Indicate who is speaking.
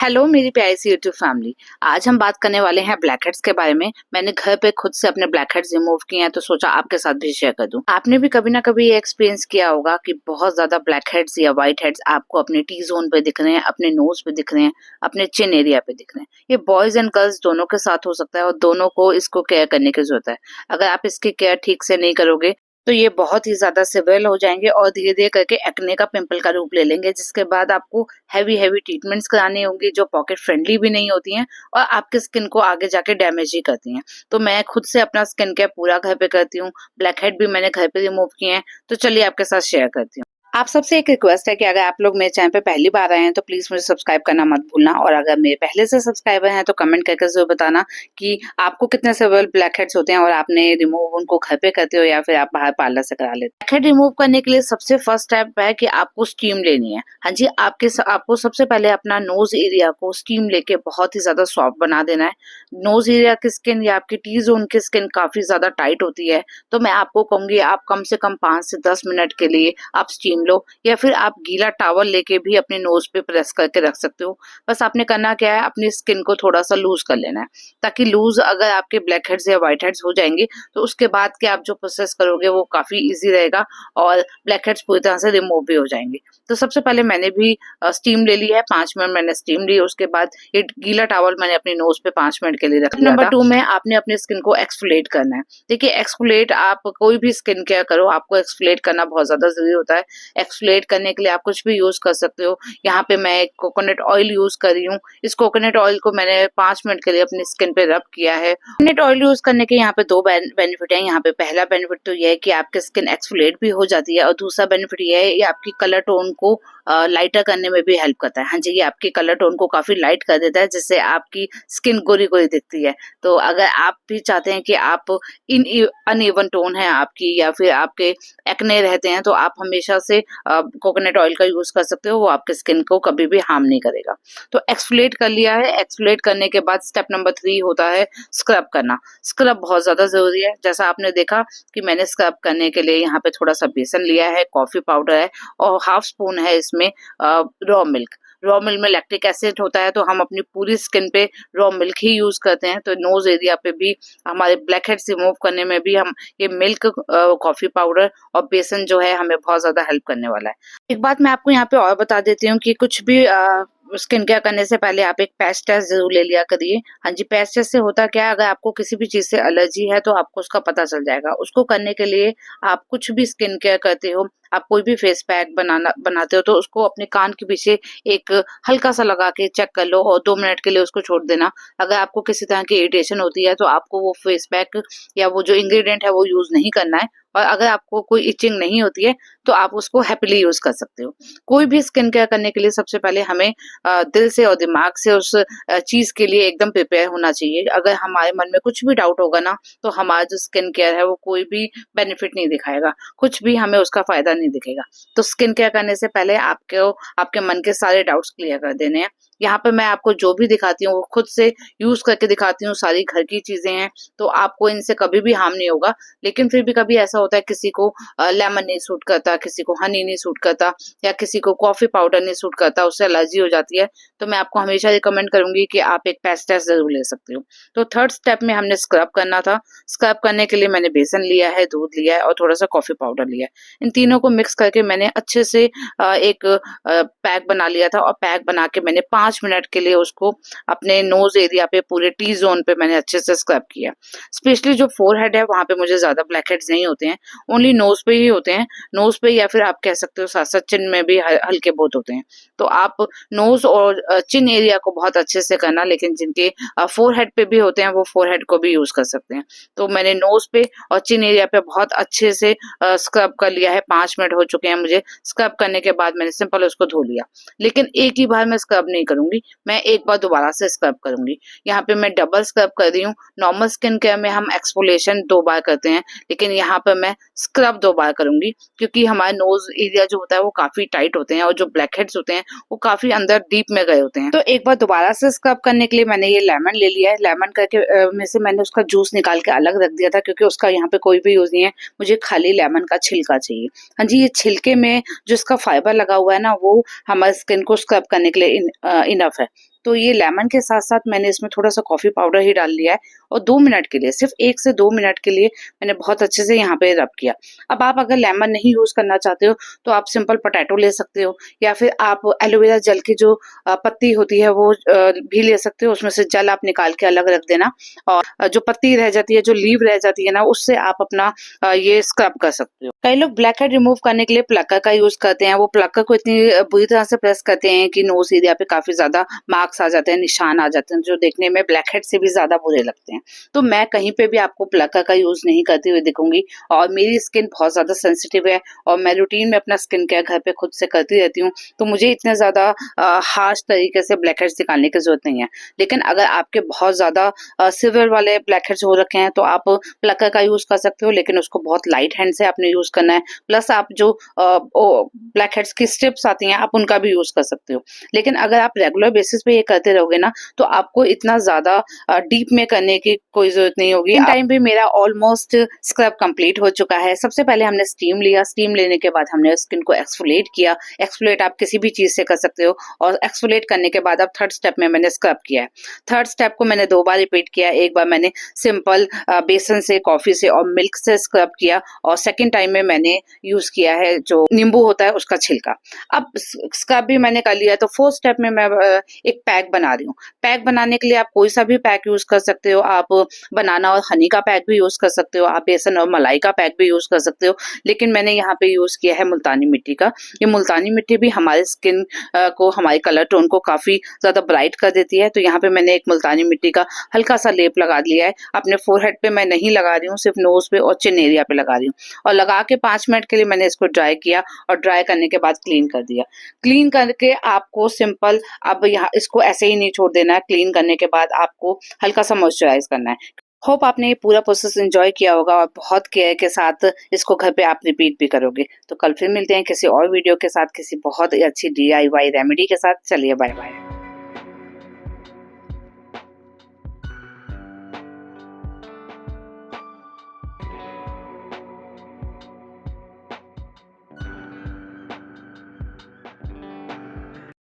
Speaker 1: Hello मेरी प्यारी सी YouTube family. आज हम बात करने वाले हैं ब्लैक हेड्स के बारे में। मैंने घर पे खुद से अपने ब्लैक हेड्स रिमूव किए हैं तो सोचा आपके साथ भी शेयर कर दूं। आपने भी कभी ना कभी ये एक्सपीरियंस किया होगा कि बहुत ज्यादा ब्लैक हेड्स या व्हाइट हेड्स आपको अपने टी जोन पे दिख रहे हैं, अपने नोज पे दिख रहे हैं, अपने चिन एरिया पे दिख रहे हैं। ये बॉयज एंड गर्ल्स दोनों के साथ हो सकता है और दोनों को इसको केयर करने की जरूरत है। अगर आप इसकी केयर ठीक से नहीं करोगे तो ये बहुत ही ज्यादा सिवियर हो जाएंगे और धीरे धीरे करके एक्ने का पिंपल का रूप ले लेंगे, जिसके बाद आपको हैवी हैवी ट्रीटमेंट्स करानी होंगी जो पॉकेट फ्रेंडली भी नहीं होती हैं और आपके स्किन को आगे जाके डैमेज ही करती हैं। तो मैं खुद से अपना स्किन केयर पूरा घर पे करती हूँ। ब्लैक हेड भी मैंने घर पे रिमूव किए हैं, तो चलिए आपके साथ शेयर करती हूँ। आप सबसे एक रिक्वेस्ट है कि अगर आप लोग मेरे चैनल पे पहली बार आए हैं तो प्लीज मुझे सब्सक्राइब करना मत भूलना, और अगर मेरे पहले से सब्सक्राइबर हैं तो कमेंट करके जरूर बताना कि आपको कितने सिवियर ब्लैक हेड्स होते हैं और आपने रिमूव उनको घर पे करते हो या फिर आप बाहर पार्लर से करा लेते हो। ब्लैक हेड रिमूव करने के लिए सबसे फर्स्ट स्टेप है कि आपको स्टीम लेनी है। हाँ जी, आपको सबसे पहले अपना नोज एरिया को स्टीम लेके बहुत ही ज्यादा सॉफ्ट बना देना है। नोज एरिया की स्किन या आपकी टी जोन की स्किन काफी ज्यादा टाइट होती है, तो मैं आपको कहूंगी आप कम से कम 5 से 10 मिनट के लिए आप स्टीम लो, या फिर आप गीला टॉवल लेके भी अपने नोज पे प्रेस करके रख सकते हो। बस आपने करना क्या है, अपनी स्किन को थोड़ा सा लूज कर लेना है, ताकि लूज अगर आपके ब्लैक हेड्स या व्हाइट हेड्स हो जाएंगे तो उसके बाद के आप जो प्रोसेस करोगे वो काफी इजी रहेगा और ब्लैक हेड्स पूरी तरह से रिमूव भी हो जाएंगे। तो सबसे पहले मैंने भी स्टीम ले ली है, 5 मिनट मैंने स्टीम ली। उसके बाद ये गीला टॉवल मैंने अपने नोज पे 5 मिनट के लिए रख लिया। नंबर 2 में आपने अपनी स्किन को एक्सफोलिएट करना है। देखिए, एक्सफोलिएट आप कोई भी स्किन केयर करो, आपको एक्सफोलिएट करना बहुत ज्यादा जरूरी होता है। एक्सफोलिएट करने के लिए आप कुछ भी यूज कर सकते हो। यहाँ पे मैं एक कोकोनट ऑयल यूज कर रही हूँ। इस कोकोनट ऑयल को मैंने 5 मिनट के लिए अपनी स्किन पे रब किया है। कोकोनट ऑयल यूज करने के यहाँ पे 2 बेनिफिट है। यहाँ पे पहला बेनिफिट तो यह है कि आपकी स्किन एक्सफोलिएट भी हो जाती है, और दूसरा बेनिफिट यह है ये आपकी कलर टोन को लाइटर करने में भी हेल्प करता है। हाँ जी, ये आपके कलर टोन को काफी लाइट कर देता है, जिससे आपकी स्किन गोरी गोरी दिखती है। तो अगर आप भी चाहते हैं कि आप इन अनइवन टोन है आपकी, या फिर आपके एक्ने रहते हैं, तो आप हमेशा से कोकोनट ऑयल का यूज कर सकते हो। वो आपके स्किन को कभी भी हार्म नहीं करेगा। तो एक्सफोलिएट कर लिया है। एक्सफोलिएट करने के बाद स्टेप नंबर 3 होता है स्क्रब करना। स्क्रब बहुत ज्यादा जरूरी है। जैसा आपने देखा कि मैंने स्क्रब करने के लिए यहाँ पे थोड़ा सा बेसन लिया है, कॉफी पाउडर है और हाफ स्पून है इसमें रॉ मिल्क। रॉ मिल्क में लैक्टिक एसिड होता है, तो हम अपनी पूरी स्किन पे रॉ मिल्क ही यूज करते हैं। तो नोज एरिया पे भी हमारे ब्लैक हेड्स रिमूव करने में भी हम ये मिल्क, कॉफी पाउडर और बेसन जो है हमें बहुत ज्यादा हेल्प करने वाला है। एक बात मैं आपको यहाँ पे और बता देती हूँ कि कुछ भी स्किन केयर करने से पहले आप एक पैच टेस्ट जरूर ले लिया करिए। हाँ जी, पैच टेस्ट से होता क्या है, अगर आपको किसी भी चीज से एलर्जी है तो आपको उसका पता चल जाएगा। उसको करने के लिए आप कुछ भी स्किन केयर करते हो, आप कोई भी फेस पैक बनाते हो, तो उसको अपने कान के पीछे एक हल्का सा लगा के चेक कर लो और 2 मिनट के लिए उसको छोड़ देना। अगर आपको किसी तरह की इरिटेशन होती है तो आपको वो फेस पैक या वो जो इंग्रेडिएंट है वो यूज नहीं करना है। और अगर आपको कोई इचिंग नहीं होती है तो आप उसको हैप्पीली यूज कर सकते हो। कोई भी स्किन केयर करने के लिए सबसे पहले हमें दिल से और दिमाग से उस चीज के लिए एकदम प्रिपेयर होना चाहिए। अगर हमारे मन में कुछ भी डाउट होगा ना, तो हमारा जो स्किन केयर है वो कोई भी बेनिफिट नहीं दिखाएगा, कुछ भी हमें उसका फायदा नहीं दिखेगा। तो स्किन केयर करने से पहले आपको आपके मन के सारे डाउट्स क्लियर कर देने हैं। यहाँ पे मैं आपको जो भी दिखाती हूँ वो खुद से यूज करके दिखाती हूँ, सारी घर की चीजें हैं, तो आपको इनसे कभी भी हार्म नहीं होगा। लेकिन फिर भी कभी ऐसा होता है किसी को लेमन नहीं सूट करता, किसी को हनी नहीं सूट करता, या किसी को कॉफी पाउडर नहीं सूट करता, उससे एलर्जी हो जाती है, तो मैं आपको हमेशा रिकमेंड करूंगी कि आप एक पैच टेस्ट जरूर ले सकते हो। तो थर्ड स्टेप में हमने स्क्रब करना था। स्क्रब करने के लिए मैंने बेसन लिया है, दूध लिया है और थोड़ा सा कॉफी पाउडर लिया है। इन तीनों को मिक्स करके मैंने अच्छे से एक पैक बना लिया था, और पैक बना के मैंने 5 मिनट के लिए उसको अपने नोज एरिया पे, पूरे टी जोन पे मैंने अच्छे से स्क्रब किया। स्पेशली जो फोरहेड है वहां पे मुझे ज्यादा ब्लैक हेड्स नहीं होते हैं, ओनली नोज पे ही होते हैं। नोज पे या फिर आप कह सकते हो साथ साथ चिन में भी हल्के बहुत होते हैं। तो आप नोज और चिन एरिया को बहुत अच्छे से करना, लेकिन जिनके फोरहेड पे भी होते हैं वो फोरहेड को भी यूज कर सकते हैं। तो मैंने नोज पे और चिन एरिया पे बहुत अच्छे से स्क्रब कर लिया है। 5 मिनट हो चुके हैं मुझे। स्क्रब करने के बाद मैंने सिंपल उसको धो लिया। लेकिन एक ही बार मैं स्क्रब नहीं करूंगी, मैं एक बार दोबारा से स्क्रब करूंगी। यहाँ पे मैं डबल स्क्रब कर रही हूँ। नॉर्मल स्किन केयर में हम एक्सफोलिएशन 2 बार करते हैं, लेकिन यहाँ पर मैं स्क्रब 2 बार करूंगी, क्योंकि हमारे नोज एरिया जो होता है वो काफी टाइट होते हैं और जो ब्लैक हेड्स होते हैं वो काफी अंदर डीप में गए होते हैं। तो एक बार दोबारा से स्क्रब करने के लिए मैंने ये लेमन ले लिया है। लेमन करके में से मैंने उसका जूस निकाल के अलग रख दिया था, क्योंकि उसका यहाँ पे कोई भी यूज नहीं है, मुझे खाली लेमन का छिलका चाहिए। हाँ जी, ये छिलके में जो इसका फाइबर लगा हुआ है ना, वो हमारे स्किन को स्क्रब करने के लिए इनफ है। तो ये लेमन के साथ-साथ मैंने इसमें थोड़ा-सा कॉफ़ी पाउडर ही डाल लिया है और 2 मिनट के लिए, सिर्फ़ 1 से 2 मिनट के लिए मैंने बहुत अच्छे से यहाँ पे रब किया। अब आप अगर लेमन नहीं यूज़ करना चाहते हो, तो आप सिंपल पोटैटो ले सकते हो या फिर आप एलोवेरा जेल की जो पत्ती होती है वो भी ले सकते हो, उसमें से जल आप निकाल के अलग रख देना और जो पत्ती रह जाती है, जो लीव रह जाती है ना, उससे आप अपना ये स्क्रब कर सकते हो। कई लोग ब्लैक हेड रिमूव करने के लिए प्लकर का यूज़ करते हैं, वो प्लकर को इतनी बुरी तरह से प्रेस करते हैं कि नोज़ एरिया पे काफ़ी ज़्यादा मार्क्स आ जाते हैं, निशान आ जाते हैं, जो देखने में ब्लैक हेड से भी ज़्यादा बुरे लगते हैं। तो मैं कहीं पे भी आपको प्लकर का यूज़ नहीं करती हुई दिखूंगी और मेरी स्किन बहुत ज़्यादा सेंसिटिव है और मैं रूटीन में अपना स्किन केयर घर पे खुद से करती रहती हूँ, तो मुझे इतने ज़्यादा हार्श तरीके से ब्लैक हेड्स निकालने की ज़रूरत नहीं है। लेकिन अगर आपके बहुत ज़्यादा सिवियर वाले ब्लैक हेड्स हो रखे हैं तो आप प्लकर का यूज़ कर सकते हो, लेकिन उसको बहुत लाइट हैंड से आपने यूज़ करना है। प्लस आप जो ब्लैक हेड्स की स्ट्रिप्स आती हैं आप उनका भी यूज़ कर सकते हो। लेकिन अगर आप रेगुलर बेसिस पे ये करते रहोगे ना तो आपको इतना ज़्यादा डीप में करने की कोई ज़रूरत नहीं होगी। इन टाइम पे मेरा ऑलमोस्ट स्क्रब कंप्लीट हो चुका है। सबसे पहले हमने स्टीम लिया, स्टीम लेने के बाद हमने स्किन को एक्सफोलिएट किया। एक्सफोलिएट आप किसी भी चीज़ से कर सकते हो और एक्सफोलिएट करने के बाद अब थर्ड स्टेप में मैंने स्क्रब किया है। थर्ड स्टेप को मैंने 2 बार रिपीट किया। एक बार मैंने सिंपल बेसन से, कॉफ़ी से और मिल्क से स्क्रब किया और सेकंड टाइम में मैंने यूज़ किया है जो नींबू होता है उसका छिलका। अब स्क्रब भी मैंने कर लिया है तो फोर्थ स्टेप में मैं एक पैक बना रही हूँ। पैक बनाने के लिए आप कोई सा भी पैक यूज़ कर सकते हो। आप बनाना और हनी का पैक भी यूज़ कर सकते हो, आप बेसन और मलाई का पैक भी यूज़ कर सकते हो, लेकिन मैंने यहाँ पे यूज़ किया है मुल्तानी मिट्टी का। ये मुल्तानी मिट्टी भी हमारे स्किन को, हमारे कलर टोन को काफ़ी ज़्यादा ब्राइट कर देती है। तो यहाँ पे मैंने एक मुल्तानी मिट्टी का हल्का सा लेप लगा लिया है। अपने फोरहेड पे मैं नहीं लगा रही हूँ, सिर्फ नोज पे और चिन एरिया पे लगा रही हूँ और लगा के 5 मिनट के लिए मैंने इसको ड्राई किया और ड्राई करने के बाद क्लीन कर दिया। क्लीन करके आपको सिंपल अब यहाँ इसको ऐसे ही नहीं छोड़ देना है। क्लीन करने के बाद आपको हल्का सा मॉइस्चराइज करना है। होप आपने ये पूरा प्रोसेस एंजॉय किया होगा और बहुत केयर के साथ इसको घर पे आप रिपीट भी करोगे। तो कल फिर मिलते हैं किसी और वीडियो के साथ, किसी बहुत ही अच्छी DIY रेमेडी के साथ। चलिए बाय बाय।